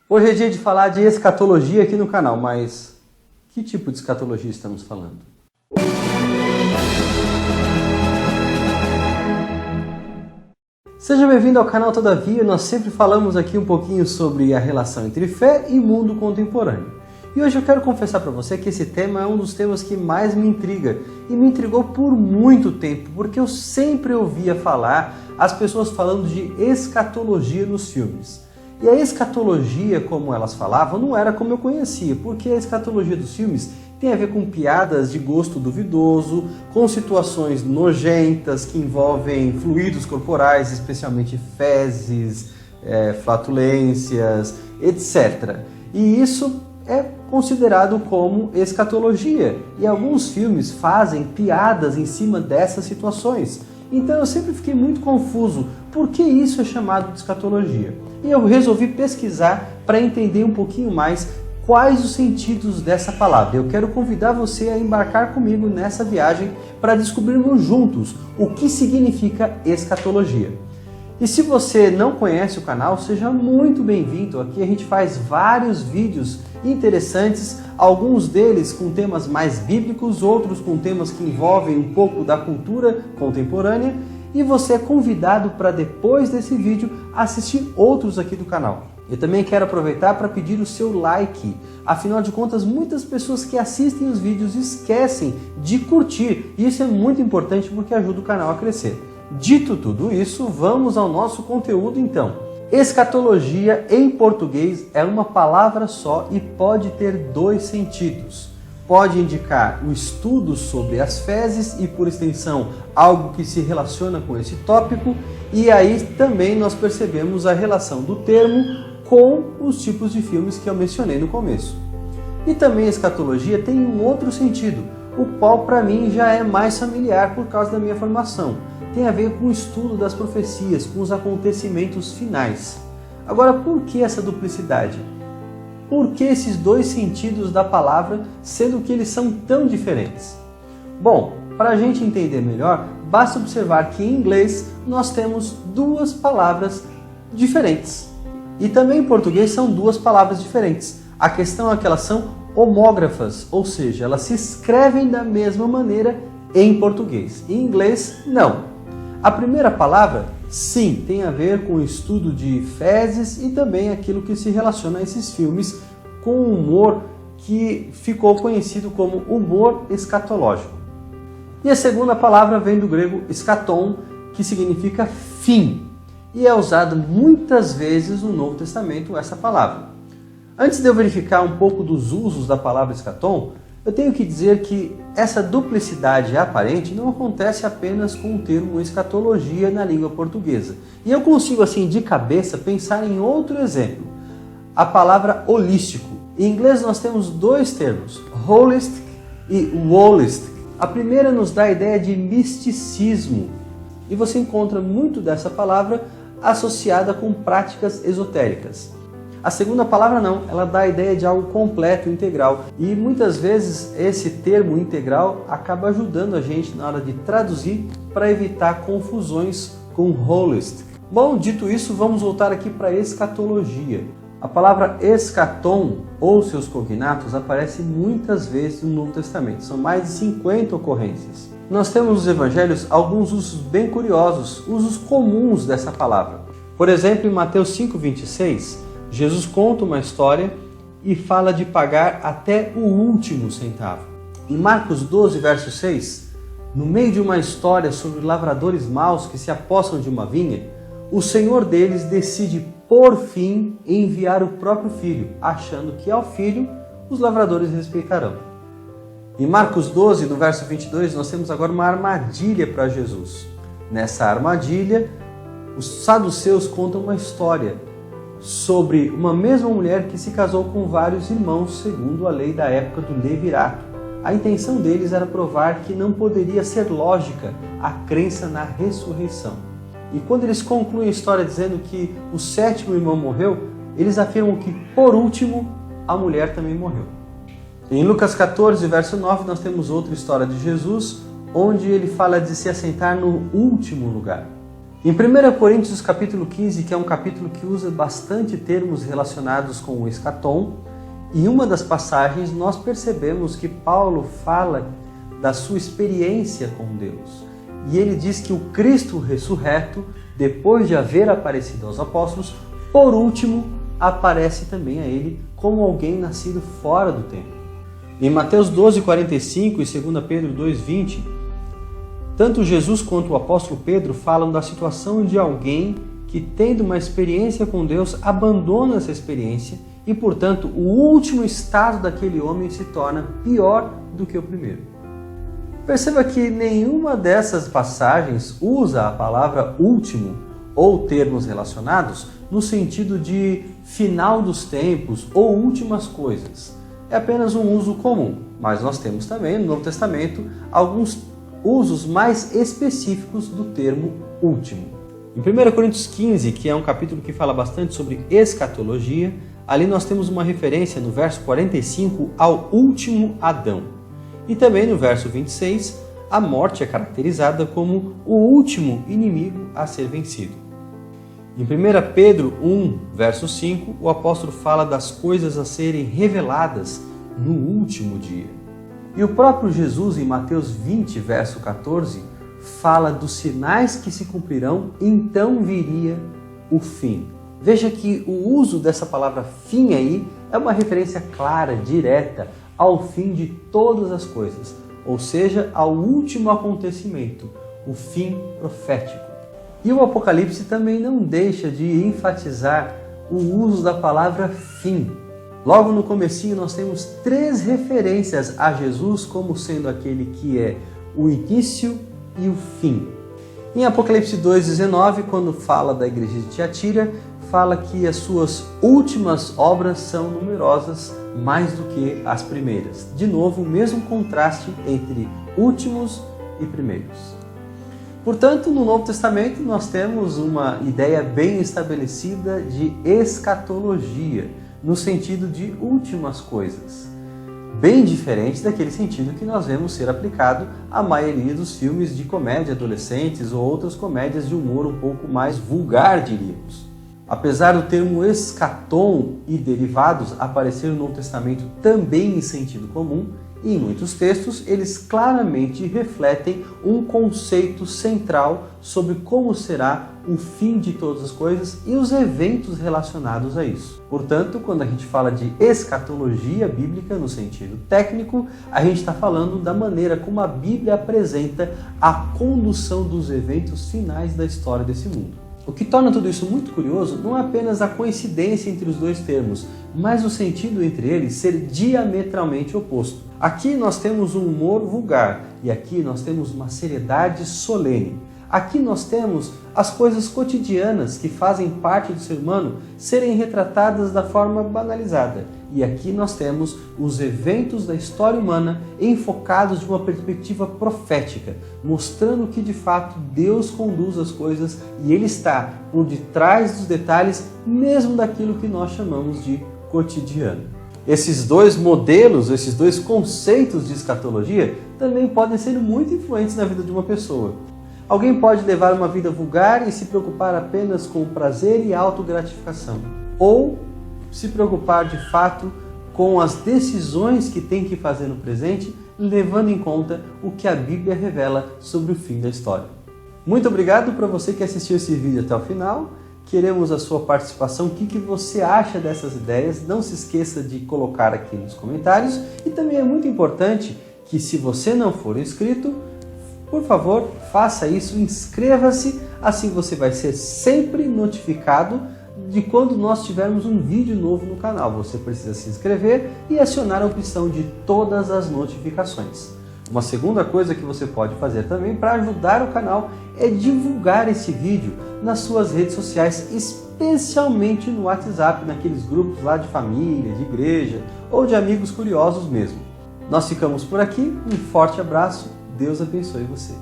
Hoje é dia de falar de escatologia aqui no canal, mas que tipo de escatologia estamos falando? Seja bem-vindo ao canal Todavia. Nós sempre falamos aqui um pouquinho sobre a relação entre fé e mundo contemporâneo. E hoje eu quero confessar para você que esse tema é um dos temas que mais me intriga e me intrigou por muito tempo, porque eu sempre ouvia falar as pessoas falando de escatologia nos filmes. E a escatologia, como elas falavam, não era como eu conhecia, porque a escatologia dos filmes tem a ver com piadas de gosto duvidoso, com situações nojentas que envolvem fluidos corporais, especialmente fezes, flatulências, etc. E isso é considerado como escatologia. E alguns filmes fazem piadas em cima dessas situações. Então eu sempre fiquei muito confuso. Por que isso é chamado de escatologia? E eu resolvi pesquisar para entender um pouquinho mais quais os sentidos dessa palavra. Eu quero convidar você a embarcar comigo nessa viagem para descobrirmos juntos o que significa escatologia. E se você não conhece o canal, seja muito bem-vindo. Aqui a gente faz vários vídeos interessantes, alguns deles com temas mais bíblicos, outros com temas que envolvem um pouco da cultura contemporânea. E você é convidado para, depois desse vídeo, assistir outros aqui do canal. Eu também quero aproveitar para pedir o seu like. Afinal de contas, muitas pessoas que assistem os vídeos esquecem de curtir. E isso é muito importante porque ajuda o canal a crescer. Dito tudo isso, vamos ao nosso conteúdo então. Escatologia, em português, é uma palavra só e pode ter dois sentidos. Pode indicar o estudo sobre as fezes e, por extensão, algo que se relaciona com esse tópico. E aí também nós percebemos a relação do termo com os tipos de filmes que eu mencionei no começo. E também a escatologia tem um outro sentido, o qual para mim já é mais familiar por causa da minha formação. Tem a ver com o estudo das profecias, com os acontecimentos finais. Agora, por que essa duplicidade? Por que esses dois sentidos da palavra, sendo que eles são tão diferentes? Bom, para a gente entender melhor, basta observar que em inglês nós temos duas palavras diferentes. E também em português são duas palavras diferentes. A questão é que elas são homógrafas, ou seja, elas se escrevem da mesma maneira em português. Em inglês, não. A primeira palavra, sim, tem a ver com o estudo de fezes e também aquilo que se relaciona a esses filmes com um humor que ficou conhecido como humor escatológico. E a segunda palavra vem do grego eschaton, que significa fim, e é usada muitas vezes no Novo Testamento essa palavra. Antes de eu verificar um pouco dos usos da palavra eschaton, eu tenho que dizer que essa duplicidade aparente não acontece apenas com o termo escatologia na língua portuguesa. E eu consigo, assim, de cabeça, pensar em outro exemplo. A palavra holístico. Em inglês nós temos dois termos, holistic e holistic. A primeira nos dá a ideia de misticismo. E você encontra muito dessa palavra associada com práticas esotéricas. A segunda palavra não, ela dá a ideia de algo completo, integral. E muitas vezes esse termo integral acaba ajudando a gente na hora de traduzir para evitar confusões com holistic. Bom, dito isso, vamos voltar aqui para a escatologia. A palavra eschaton ou seus cognatos aparece muitas vezes no Novo Testamento. São mais de 50 ocorrências. Nós temos nos evangelhos alguns usos bem curiosos, usos comuns dessa palavra. Por exemplo, em Mateus 5:26, Jesus conta uma história e fala de pagar até o último centavo. Em Marcos 12, verso 6, no meio de uma história sobre lavradores maus que se apossam de uma vinha, o Senhor deles decide, por fim, enviar o próprio filho, achando que ao filho os lavradores respeitarão. Em Marcos 12, no verso 22, nós temos agora uma armadilha para Jesus. Nessa armadilha, os saduceus contam uma história sobre uma mesma mulher que se casou com vários irmãos segundo a lei da época do levirato. A intenção deles era provar que não poderia ser lógica a crença na ressurreição. E quando eles concluem a história dizendo que o sétimo irmão morreu, eles afirmam que, por último, a mulher também morreu. Em Lucas 14, verso 9, nós temos outra história de Jesus, onde ele fala de se assentar no último lugar. Em 1 Coríntios capítulo 15, que é um capítulo que usa bastante termos relacionados com o escatom, em uma das passagens nós percebemos que Paulo fala da sua experiência com Deus. E ele diz que o Cristo ressurreto, depois de haver aparecido aos apóstolos, por último aparece também a ele como alguém nascido fora do tempo. Em Mateus 12:45 e 2 Pedro 2:20, tanto Jesus quanto o apóstolo Pedro falam da situação de alguém que, tendo uma experiência com Deus, abandona essa experiência e, portanto, o último estado daquele homem se torna pior do que o primeiro. Perceba que nenhuma dessas passagens usa a palavra último ou termos relacionados no sentido de final dos tempos ou últimas coisas. É apenas um uso comum, mas nós temos também no Novo Testamento alguns usos mais específicos do termo último. Em 1 Coríntios 15, que é um capítulo que fala bastante sobre escatologia, ali nós temos uma referência no verso 45 ao último Adão. E também no verso 26, a morte é caracterizada como o último inimigo a ser vencido. Em 1 Pedro 1, verso 5, o apóstolo fala das coisas a serem reveladas no último dia. E o próprio Jesus, em Mateus 20, verso 14, fala dos sinais que se cumprirão, então viria o fim. Veja que o uso dessa palavra fim aí é uma referência clara, direta, ao fim de todas as coisas, ou seja, ao último acontecimento, o fim profético. E o Apocalipse também não deixa de enfatizar o uso da palavra fim. Logo no comecinho nós temos 3 referências a Jesus como sendo aquele que é o início e o fim. Em Apocalipse 2,19, quando fala da igreja de Tiatira, fala que as suas últimas obras são numerosas mais do que as primeiras. De novo, o mesmo contraste entre últimos e primeiros. Portanto, no Novo Testamento nós temos uma ideia bem estabelecida de escatologia, no sentido de últimas coisas. Bem diferente daquele sentido que nós vemos ser aplicado à maioria dos filmes de comédia adolescentes ou outras comédias de humor um pouco mais vulgar, diríamos. Apesar do termo escatom e derivados aparecer no Novo Testamento também em sentido comum, em muitos textos eles claramente refletem um conceito central sobre como será o fim de todas as coisas e os eventos relacionados a isso. Portanto, quando a gente fala de escatologia bíblica no sentido técnico, a gente está falando da maneira como a Bíblia apresenta a condução dos eventos finais da história desse mundo. O que torna tudo isso muito curioso não é apenas a coincidência entre os dois termos, mas o sentido entre eles ser diametralmente oposto. Aqui nós temos um humor vulgar e aqui nós temos uma seriedade solene. Aqui nós temos as coisas cotidianas que fazem parte do ser humano serem retratadas da forma banalizada. E aqui nós temos os eventos da história humana enfocados de uma perspectiva profética, mostrando que de fato Deus conduz as coisas e Ele está por detrás dos detalhes, mesmo daquilo que nós chamamos de cotidiano. Esses dois modelos, esses dois conceitos de escatologia também podem ser muito influentes na vida de uma pessoa. Alguém pode levar uma vida vulgar e se preocupar apenas com o prazer e a autogratificação, ou se preocupar de fato com as decisões que tem que fazer no presente, levando em conta o que a Bíblia revela sobre o fim da história. Muito obrigado para você que assistiu esse vídeo até o final. Queremos a sua participação, o que você acha dessas ideias. Não se esqueça de colocar aqui nos comentários. E também é muito importante que, se você não for inscrito, por favor, faça isso, inscreva-se, assim você vai ser sempre notificado de quando nós tivermos um vídeo novo no canal. Você precisa se inscrever e acionar a opção de todas as notificações. Uma segunda coisa que você pode fazer também para ajudar o canal é divulgar esse vídeo nas suas redes sociais, especialmente no WhatsApp, naqueles grupos lá de família, de igreja ou de amigos curiosos mesmo. Nós ficamos por aqui, um forte abraço, Deus abençoe você.